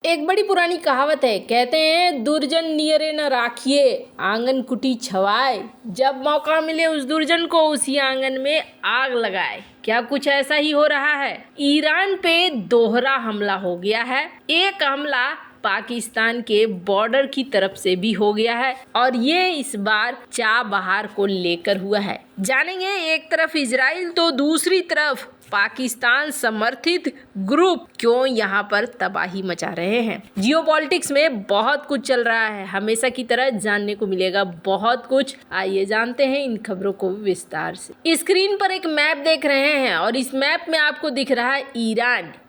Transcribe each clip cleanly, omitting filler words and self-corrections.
एक बड़ी पुरानी कहावत है। कहते हैं दुर्जन नियरे न राखिए आंगन कुटी छवाए। जब मौका मिले उस दुर्जन को उसी आंगन में आग लगाए। क्या कुछ ऐसा ही हो रहा है? ईरान पे दोहरा हमला हो गया है। एक हमला पाकिस्तान के बॉर्डर की तरफ से भी हो गया है और ये इस बार चाबहार को लेकर हुआ है। जानेंगे एक तरफ इजराइल तो दूसरी तरफ पाकिस्तान समर्थित ग्रुप क्यों यहाँ पर तबाही मचा रहे हैं। जियोपॉलिटिक्स में बहुत कुछ चल रहा है, हमेशा की तरह जानने को मिलेगा बहुत कुछ। आइए जानते हैं इन खबरों को विस्तार से। स्क्रीन पर एक मैप देख रहे हैं और इस मैप में आपको दिख रहा है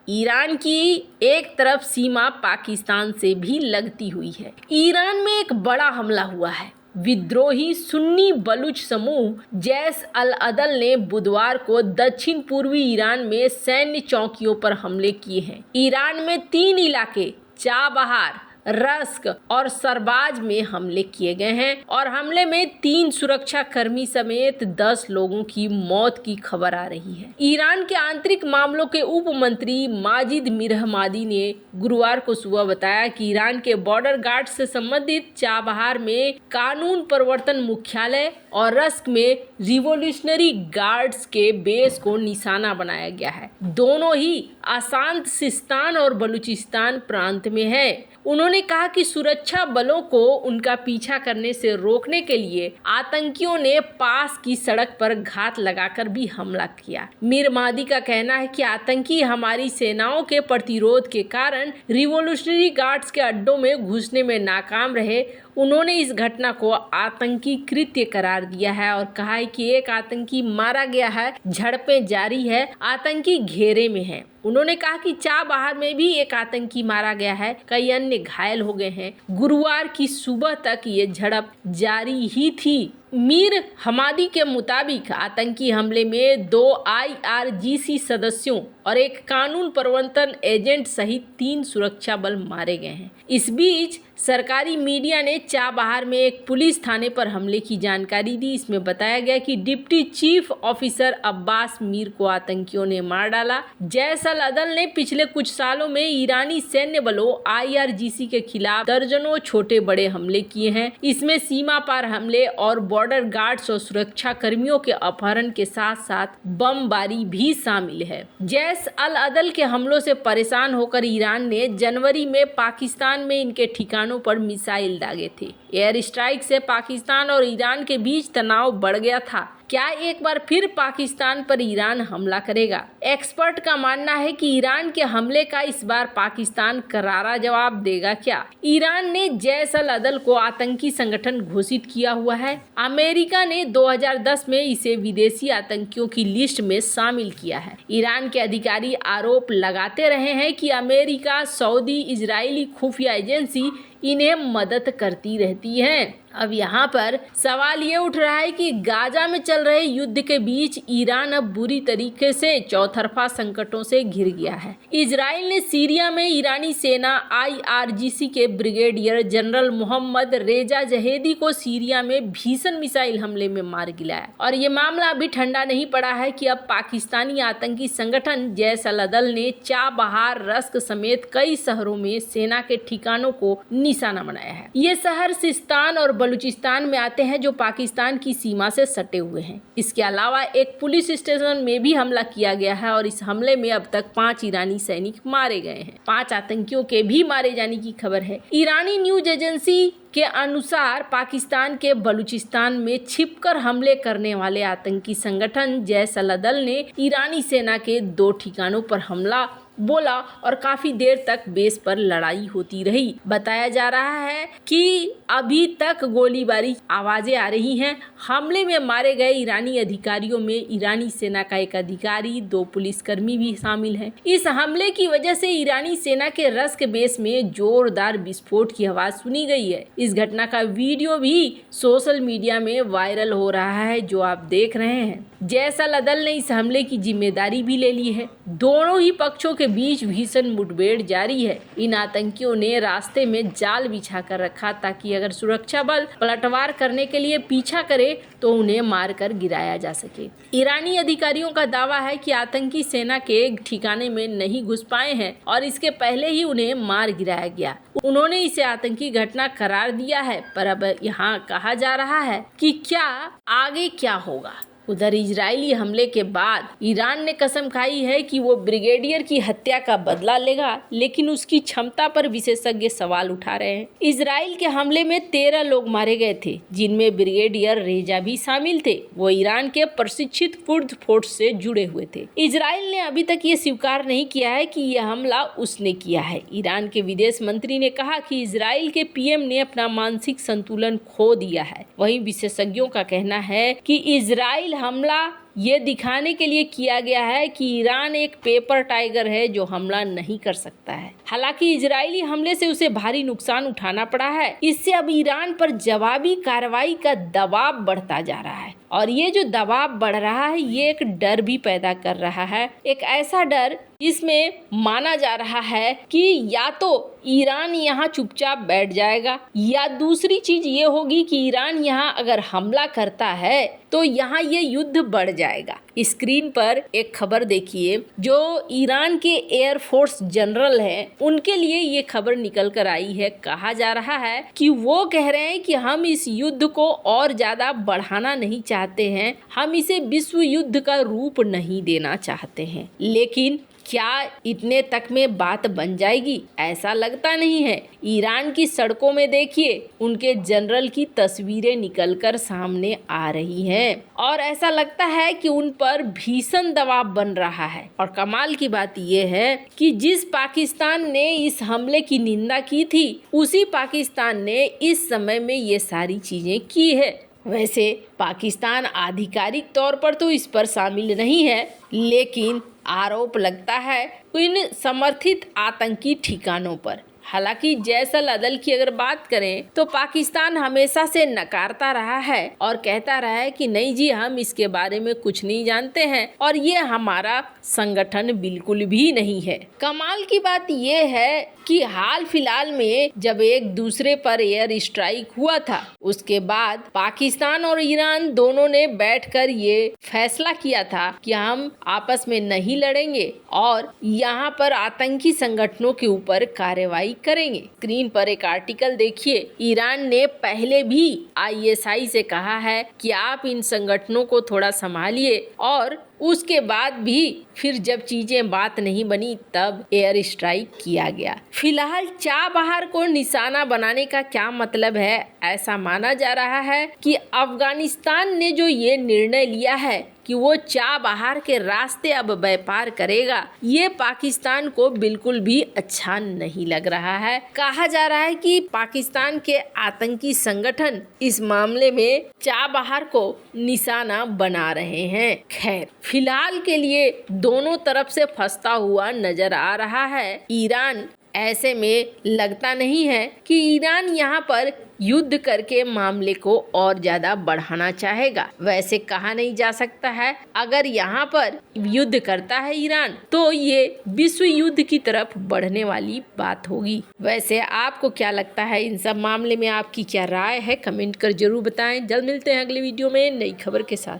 ईरान की एक तरफ सीमा पाकिस्तान से भी लगती हुई है। ईरान में एक बड़ा हमला हुआ है। विद्रोही सुन्नी बलूच समूह जैश अल अदल ने बुधवार को दक्षिण पूर्वी ईरान में सैन्य चौकियों पर हमले किए हैं। ईरान में 3 इलाके चाबहार, रस्क और सरबाज में हमले किए गए हैं और हमले में 3 सुरक्षा कर्मी समेत 10 लोगों की मौत की खबर आ रही है। ईरान के आंतरिक मामलों के उप मंत्री माजिद मिरहमादी ने गुरुवार को सुबह बताया कि ईरान के बॉर्डर गार्ड से संबंधित चाबहार में कानून प्रवर्तन मुख्यालय और रस्क में रिवोल्यूशनरी गार्ड्स के बेस को निशाना बनाया गया है। दोनों ही अशांत सिस्तान और बलूचिस्तान प्रांत में है। उन्होंने कहा कि सुरक्षा बलों को उनका पीछा करने से रोकने के लिए आतंकियों ने पास की सड़क पर घात लगाकर भी हमला किया। मिरमादी का कहना है कि आतंकी हमारी सेनाओं के प्रतिरोध के कारण रिवोल्यूशनरी गार्ड्स के अड्डों में घुसने में नाकाम रहे। उन्होंने इस घटना को आतंकी कृत्य करार दिया है और कहा है कि एक आतंकी मारा गया है, झड़पें जारी है, आतंकी घेरे में है। उन्होंने कहा कि चाबहार में भी एक आतंकी मारा गया है, कई अन्य घायल हो गए हैं। गुरुवार की सुबह तक ये झड़प जारी ही थी। मीर हमादी के मुताबिक आतंकी हमले में 2 IRGC सदस्यों और एक कानून प्रवर्तन एजेंट सहित 3 सुरक्षा बल मारे गए हैं। इस बीच सरकारी मीडिया ने चाबहार में एक पुलिस थाने पर हमले की जानकारी दी। इसमें बताया गया कि deputy chief officer Abbas Mir को आतंकियों ने मार डाला। जैश अल अदल ने पिछले कुछ सालों में ईरानी सैन्य बलों IRGC के खिलाफ दर्जनों छोटे बड़े हमले किए हैं। इसमें सीमा पार हमले और बॉर्डर गार्ड्स और सुरक्षा कर्मियों के अपहरण के साथ साथ बमबारी भी शामिल है। जैश अल अदल के हमलों से परेशान होकर ईरान ने जनवरी में पाकिस्तान में इनके ठिकानों पर मिसाइल दागे थे। एयर स्ट्राइक से पाकिस्तान और ईरान के बीच तनाव बढ़ गया था। क्या एक बार फिर पाकिस्तान पर ईरान हमला करेगा? एक्सपर्ट का मानना है कि ईरान के हमले का इस बार पाकिस्तान करारा जवाब देगा। क्या ईरान ने जैश अल अदल को आतंकी संगठन घोषित किया हुआ है? अमेरिका ने 2010 में इसे विदेशी आतंकियों की लिस्ट में शामिल किया है। ईरान के अधिकारी आरोप लगाते रहे हैं कि अमेरिका, सऊदी, इजरायली खुफिया एजेंसी इन्हें मदद करती रहती हैं। अब यहाँ पर सवाल ये उठ रहा है कि गाजा में चल रहे युद्ध के बीच ईरान अब बुरी तरीके से चौतरफा संकटों से घिर गया है। इजराइल ने सीरिया में ईरानी सेना IRGC के ब्रिगेडियर जनरल मोहम्मद रेजा जहेदी को सीरिया में भीषण मिसाइल हमले में मार गिराया और ये मामला अभी ठंडा नहीं पड़ा है कि अब पाकिस्तानी आतंकी संगठन जैश अल अदल ने चाबहार, रस्क समेत कई शहरों में सेना के ठिकानों को निशाना बनाया है। ये शहर सिस्तान और बलूचिस्तान में आते हैं जो पाकिस्तान की सीमा से सटे हुए हैं। इसके अलावा एक पुलिस स्टेशन में भी हमला किया गया है और इस हमले में अब तक 5 ईरानी सैनिक मारे गए हैं। 5 आतंकियों के भी मारे जाने की खबर है। ईरानी न्यूज एजेंसी के अनुसार पाकिस्तान के बलूचिस्तान में छिपकर हमले करने वाले आतंकी संगठन जैश अल अदल ने ईरानी सेना के 2 ठिकानों पर हमला बोला और काफी देर तक बेस पर लड़ाई होती रही। बताया जा रहा है कि अभी तक गोलीबारी आवाजें आ रही हैं। हमले में मारे गए ईरानी अधिकारियों में ईरानी सेना का एक अधिकारी, 2 पुलिसकर्मी भी शामिल हैं। इस हमले की वजह से ईरानी सेना के रस्क बेस में जोरदार विस्फोट की आवाज सुनी गई है। इस घटना का वीडियो भी सोशल मीडिया में वायरल हो रहा है जो आप देख रहे हैं। जैश अल अदल ने इस हमले की जिम्मेदारी भी ले ली है। दोनों ही पक्षों के बीच भीषण मुठभेड़ जारी है। इन आतंकियों ने रास्ते में जाल बिछा कर रखा ताकि अगर सुरक्षा बल पलटवार करने के लिए पीछा करे तो उन्हें मारकर गिराया जा सके। ईरानी अधिकारियों का दावा है कि आतंकी सेना के ठिकाने में नहीं घुस पाए हैं और इसके पहले ही उन्हें मार गिराया गया। उन्होंने इसे आतंकी घटना करार दिया है, पर अब यहाँ कहा जा रहा है कि क्या आगे क्या होगा। उधर इजरायली हमले के बाद ईरान ने कसम खाई है कि वो ब्रिगेडियर की हत्या का बदला लेगा, लेकिन उसकी क्षमता पर विशेषज्ञ सवाल उठा रहे हैं। इजराइल के हमले में 13 लोग मारे गए थे, जिनमें ब्रिगेडियर रेजा भी शामिल थे। वो ईरान के प्रशिक्षित कुर्द फोर्स से जुड़े हुए थे। इजराइल ने अभी तक ये स्वीकार नहीं किया है कि यह हमला उसने किया है। ईरान के विदेश मंत्री ने कहा कि इजराइल के पीएम ने अपना मानसिक संतुलन खो दिया है। वहीं विशेषज्ञों का कहना है कि इजराइल हमला ये दिखाने के लिए किया गया है कि ईरान एक पेपर टाइगर है जो हमला नहीं कर सकता है। हालांकि इजरायली हमले से उसे भारी नुकसान उठाना पड़ा है। इससे अब ईरान पर जवाबी कार्रवाई का दबाव बढ़ता जा रहा है और ये जो दबाव बढ़ रहा है ये एक डर भी पैदा कर रहा है। एक ऐसा डर इसमें माना जा रहा है कि या तो ईरान यहाँ चुपचाप बैठ जाएगा या दूसरी चीज ये होगी कि ईरान यहाँ अगर हमला करता है तो यहाँ ये युद्ध बढ़ जाएगा। स्क्रीन पर एक खबर देखिए, जो ईरान के एयरफोर्स जनरल हैं उनके लिए ये खबर निकल कर आई है। कहा जा रहा है कि वो कह रहे हैं कि हम इस युद्ध को और ज्यादा बढ़ाना नहीं चाहते हैं, हम इसे विश्व युद्ध का रूप नहीं देना चाहते हैं। लेकिन क्या इतने तक में बात बन जाएगी? ऐसा लगता नहीं है। ईरान की सड़कों में देखिए, उनके जनरल की तस्वीरें निकलकर सामने आ रही हैं और ऐसा लगता है कि उन पर भीषण दबाव बन रहा है। और कमाल की बात यह है कि जिस पाकिस्तान ने इस हमले की निंदा की थी, उसी पाकिस्तान ने इस समय में ये सारी चीजें की है। वैसे पाकिस्तान आधिकारिक तौर पर तो इस पर शामिल नहीं है, लेकिन आरोप लगता है इन समर्थित आतंकी ठिकानों पर। हालांकि जैसल अदल की अगर बात करें तो पाकिस्तान हमेशा से नकारता रहा है और कहता रहा है कि नहीं जी, हम इसके बारे में कुछ नहीं जानते हैं और ये हमारा संगठन बिल्कुल भी नहीं है। कमाल की बात ये है कि हाल फिलहाल में जब एक दूसरे पर एयर स्ट्राइक हुआ था, उसके बाद पाकिस्तान और ईरान दोनों ने बैठकर ये फैसला किया था कि हम आपस में नहीं लड़ेंगे और यहाँ पर आतंकी संगठनों के ऊपर कार्रवाई करेंगे। स्क्रीन पर एक आर्टिकल देखिए। ईरान ने पहले भी ISI से कहा है कि आप इन संगठनों को थोड़ा संभालिए और उसके बाद भी फिर जब चीजें बात नहीं बनी तब एयर स्ट्राइक किया गया। फिलहाल चाबहार को निशाना बनाने का क्या मतलब है? ऐसा माना जा रहा है कि अफगानिस्तान ने जो ये निर्णय लिया है कि वो चाबहार के रास्ते अब व्यापार करेगा, ये पाकिस्तान को बिल्कुल भी अच्छा नहीं लग रहा है। कहा जा रहा है कि पाकिस्तान के आतंकी संगठन इस मामले में चाबहार को निशाना बना रहे हैं। खैर, फिलहाल के लिए दोनों तरफ से फंसता हुआ नजर आ रहा है ईरान। ऐसे में लगता नहीं है कि ईरान यहाँ पर युद्ध करके मामले को और ज्यादा बढ़ाना चाहेगा। वैसे कहा नहीं जा सकता है, अगर यहाँ पर युद्ध करता है ईरान तो ये विश्व युद्ध की तरफ बढ़ने वाली बात होगी। वैसे आपको क्या लगता है इन सब मामले में? आपकी क्या राय है? कमेंट कर जरूर बताएं। जल्द मिलते हैं अगले वीडियो में नई खबर के साथ।